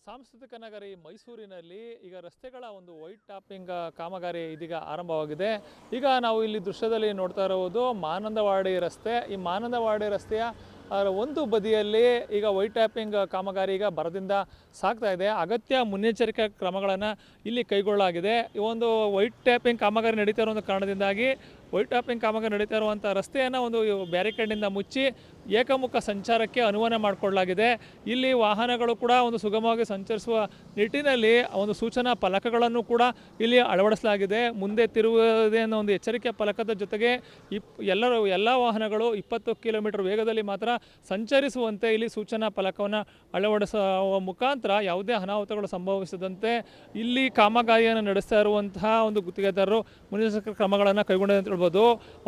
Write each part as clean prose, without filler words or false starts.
ಸಾಂಸ್ಕೃತಿಕ ನಗರಿ ಮೈಸೂರಿನಲ್ಲಿ ಈಗ ರಸ್ತೆಗಳ ಒಂದು ವೈಟ್ ಟಾಪಿಂಗ್ ಕಾಮಗಾರಿ ಇದೀಗ ಆರಂಭವಾಗಿದೆ. ಈಗ ನಾವು ಇಲ್ಲಿ ದೃಶ್ಯದಲ್ಲಿ ನೋಡ್ತಾ ಇರುವುದು ಮಾನಂದವಾಡಿ ರಸ್ತೆ. ಈ ಮಾನಂದವಾಡಿ ರಸ್ತೆಯ ಒಂದು ಬದಿಯಲ್ಲಿ ಈಗ ವೈಟ್ ಟ್ಯಾಪಿಂಗ್ ಕಾಮಗಾರಿ ಈಗ ಭರದಿಂದ ಸಾಗ್ತಾ ಇದೆ. ಅಗತ್ಯ ಮುನ್ನೆಚ್ಚರಿಕಾ ಕ್ರಮಗಳನ್ನು ಇಲ್ಲಿ ಕೈಗೊಳ್ಳಲಾಗಿದೆ. ಈ ಒಂದು ವೈಟ್ ಟ್ಯಾಪಿಂಗ್ ಕಾಮಗಾರಿ ನಡೀತಾ ಇರುವಂಥ ಕಾರಣದಿಂದಾಗಿ ವೈಟ್ ಟ್ಯಾಪಿಂಗ್ ಕಾಮಗಾರಿ ನಡೀತಾ ಇರುವಂಥ ರಸ್ತೆಯನ್ನು ಒಂದು ಬ್ಯಾರಿಕೇಡ್ನಿಂದ ಮುಚ್ಚಿ ಏಕಮುಖ ಸಂಚಾರಕ್ಕೆ ಅನುವು ಮಾಡಿಕೊಳ್ಳಲಾಗಿದೆ. ಇಲ್ಲಿ ವಾಹನಗಳು ಕೂಡ ಒಂದು ಸುಗಮವಾಗಿ ಸಂಚರಿಸುವ ನಿಟ್ಟಿನಲ್ಲಿ ಒಂದು ಸೂಚನಾ ಫಲಕಗಳನ್ನು ಕೂಡ ಇಲ್ಲಿ ಅಳವಡಿಸಲಾಗಿದೆ. ಮುಂದೆ ತಿರುವುದೇ ಅನ್ನೋ ಒಂದು ಎಚ್ಚರಿಕೆ ಫಲಕದ ಜೊತೆಗೆ ಎಲ್ಲ ವಾಹನಗಳು 20 ಕಿಲೋಮೀಟರ್ ವೇಗದಲ್ಲಿ ಮಾತ್ರ ಸಂಚರಿಸುವಂತೆ ಇಲ್ಲಿ ಸೂಚನಾ ಫಲಕವನ್ನು ಅಳವಡಿಸುವ ಮುಖಾಂತರ ಯಾವುದೇ ಅನಾಹುತಗಳು ಸಂಭವಿಸದಂತೆ ಇಲ್ಲಿ ಕಾಮಗಾರಿಯನ್ನು ನಡೆಸ್ತಾ ಇರುವಂತಹ ಒಂದು ಗುತ್ತಿಗೆದಾರರು ಮುನ್ನೆಚ್ಚರಿಕಾ ಕ್ರಮಗಳನ್ನು ಕೈಗೊಂಡಿದೆ ಅಂತ ಹೇಳ್ಬೋದು.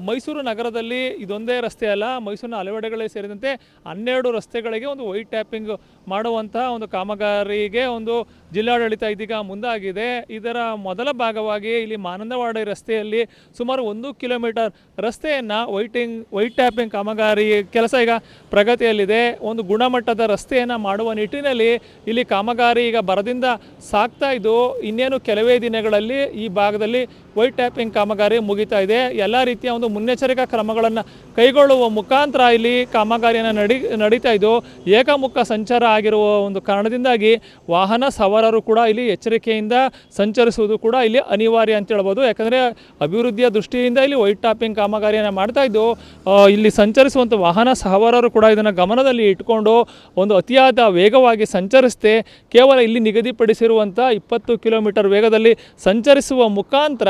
ಮೈಸೂರು ನಗರದಲ್ಲಿ ಇದೊಂದೇ ರಸ್ತೆ ಅಲ್ಲ, ಮೈಸೂರಿನ ಹಲವೆಡೆಗಳೇ ಸೇರಿದಂತೆ 12 ರಸ್ತೆಗಳಿಗೆ ಒಂದು ವೈಟ್ ಟ್ಯಾಪಿಂಗ್ ಮಾಡುವಂತಹ ಒಂದು ಕಾಮಗಾರಿಗೆ ಒಂದು ಜಿಲ್ಲಾಡಳಿತ ಇದೀಗ ಮುಂದಾಗಿದೆ. ಇದರ ಮೊದಲ ಭಾಗವಾಗಿ ಇಲ್ಲಿ ಮಾನಂದವಾಡಿ ರಸ್ತೆಯಲ್ಲಿ ಸುಮಾರು 1 ಕಿಲೋಮೀಟರ್ ರಸ್ತೆಯನ್ನು ವೈಟ್ ಟ್ಯಾಪಿಂಗ್ ಕಾಮಗಾರಿ ಕೆಲಸ ಈಗ ಪ್ರಗತಿಯಲ್ಲಿದೆ. ಒಂದು ಗುಣಮಟ್ಟದ ರಸ್ತೆಯನ್ನು ಮಾಡುವ ನಿಟ್ಟಿನಲ್ಲಿ ಇಲ್ಲಿ ಕಾಮಗಾರಿ ಈಗ ಭರದಿಂದ ಸಾಗ್ತಾ ಇದ್ದು ಇನ್ನೇನು ಕೆಲವೇ ದಿನಗಳಲ್ಲಿ ಈ ಭಾಗದಲ್ಲಿ ವೈಟ್ ಟ್ಯಾಪಿಂಗ್ ಕಾಮಗಾರಿ ಮುಗಿತಾ ಇದೆ. ಎಲ್ಲ ರೀತಿಯ ಒಂದು ಮುನ್ನೆಚ್ಚರಿಕಾ ಕ್ರಮಗಳನ್ನು ಕೈಗೊಳ್ಳುವ ಮುಖಾಂತರ ಇಲ್ಲಿ ಕಾಮಗಾರಿಯನ್ನು ನಡೀತಾ ಇದ್ದು ಏಕಮುಖ ಸಂಚಾರ ಆಗಿರುವ ಒಂದು ಕಾರಣದಿಂದಾಗಿ ವಾಹನ ಸವಾರರು ಕೂಡ ಇಲ್ಲಿ ಎಚ್ಚರಿಕೆಯಿಂದ ಸಂಚರಿಸುವುದು ಕೂಡ ಇಲ್ಲಿ ಅನಿವಾರ್ಯ ಅಂತ ಹೇಳ್ಬೋದು. ಯಾಕಂದರೆ ಅಭಿವೃದ್ಧಿಯ ದೃಷ್ಟಿಯಿಂದ ಇಲ್ಲಿ ವೈಟ್ ಟ್ಯಾಪಿಂಗ್ ಕಾಮಗಾರಿಯನ್ನು ಮಾಡ್ತಾ ಇದ್ದು ಇಲ್ಲಿ ಸಂಚರಿಸುವಂಥ ವಾಹನ ಸವಾರರು ಕೂಡ ಇದನ್ನು ಗಮನದಲ್ಲಿ ಇಟ್ಕೊಂಡು ಒಂದು ಅತಿಯಾದ ವೇಗವಾಗಿ ಸಂಚರಿಸದೆ ಕೇವಲ ಇಲ್ಲಿ ನಿಗದಿಪಡಿಸಿರುವಂಥ 20 ಕಿಲೋಮೀಟರ್ ವೇಗದಲ್ಲಿ ಸಂಚರಿಸುವ ಮುಖಾಂತರ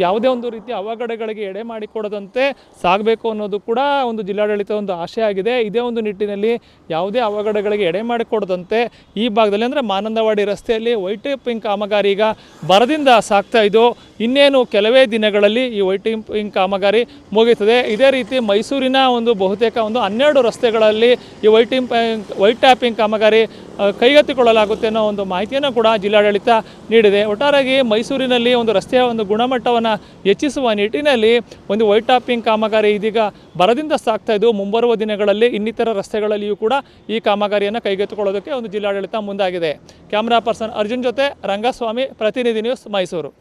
ಯಾವುದೇ ಒಂದು ರೀತಿಯ ಅವಘಡಗಳಿಗೆ ಎಡೆ ಮಾಡಿಕೊಡದಂತೆ ಸಾಗಬೇಕು ಅನ್ನೋದು ಕೂಡ ಒಂದು ಜಿಲ್ಲಾಡಳಿತ ಒಂದು ಆಶೆ ಆಗಿದೆ. ಇದೇ ಒಂದು ನಿಟ್ಟಿನಲ್ಲಿ ಯಾವುದೇ ಅವಘಡಗಳಿಗೆ ಎಡೆ ಮಾಡಿಕೊಡದಂತೆ ಈ ಭಾಗದಲ್ಲಿ ಅಂದರೆ ಮಾನಂದವಾಡಿ ರಸ್ತೆಯಲ್ಲಿ ವೈಟ್ ಟ್ಯಾಪಿಂಗ್ ಕಾಮಗಾರಿ ಈಗ ಭರದಿಂದ ಸಾಗ್ತಾ ಇದ್ದು ಇನ್ನೇನು ಕೆಲವೇ ದಿನಗಳಲ್ಲಿ ಈ ವೈಟ್ ಟ್ಯಾಪಿಂಗ್ ಕಾಮಗಾರಿ ಮುಗಿಯುತ್ತದೆ. ಇದೇ ರೀತಿ ಮೈಸೂರಿನ ಒಂದು ಬಹುತೇಕ ಒಂದು 12 ರಸ್ತೆಗಳಲ್ಲಿ ಈ ವೈಟ್ ಟ್ಯಾಪಿಂಗ್ ಕಾಮಗಾರಿ ಕೈಗೆತ್ತಿಕೊಳ್ಳಲಾಗುತ್ತೆ ಅನ್ನೋ ಒಂದು ಮಾಹಿತಿಯನ್ನು ಕೂಡ ಜಿಲ್ಲಾಡಳಿತ ನೀಡಿದೆ. ಒಟ್ಟಾರೆಯಾಗಿ ಮೈಸೂರಿನಲ್ಲಿ ಒಂದು ರಸ್ತೆಯ ಒಂದು ಗುಣಮಟ್ಟವನ್ನು ಹೆಚ್ಚಿಸುವ ನಿಟ್ಟಿನಲ್ಲಿ ಒಂದು ವೈಟ್ ಟ್ಯಾಪಿಂಗ್ ಕಾಮಗಾರಿ ಇದೀಗ ಭರದಿಂದ ಸಾಗ್ತಾ ಇದ್ದು ಮುಂಬರುವ ದಿನಗಳಲ್ಲಿ ಇನ್ನಿತರ ರಸ್ತೆಗಳಲ್ಲಿಯೂ ಕೂಡ ಈ ಕಾಮಗಾರಿಯನ್ನು ಕೈಗೆತ್ತಿಕೊಳ್ಳೋದಕ್ಕೆ ಒಂದು ಜಿಲ್ಲಾಡಳಿತ ಮುಂದಾಗಿದೆ. ಕ್ಯಾಮ್ರಾ ಪರ್ಸನ್ ಅರ್ಜುನ್ ಜೊತೆ ರಂಗಸ್ವಾಮಿ, ಪ್ರತಿನಿಧಿ ನ್ಯೂಸ್, ಮೈಸೂರು.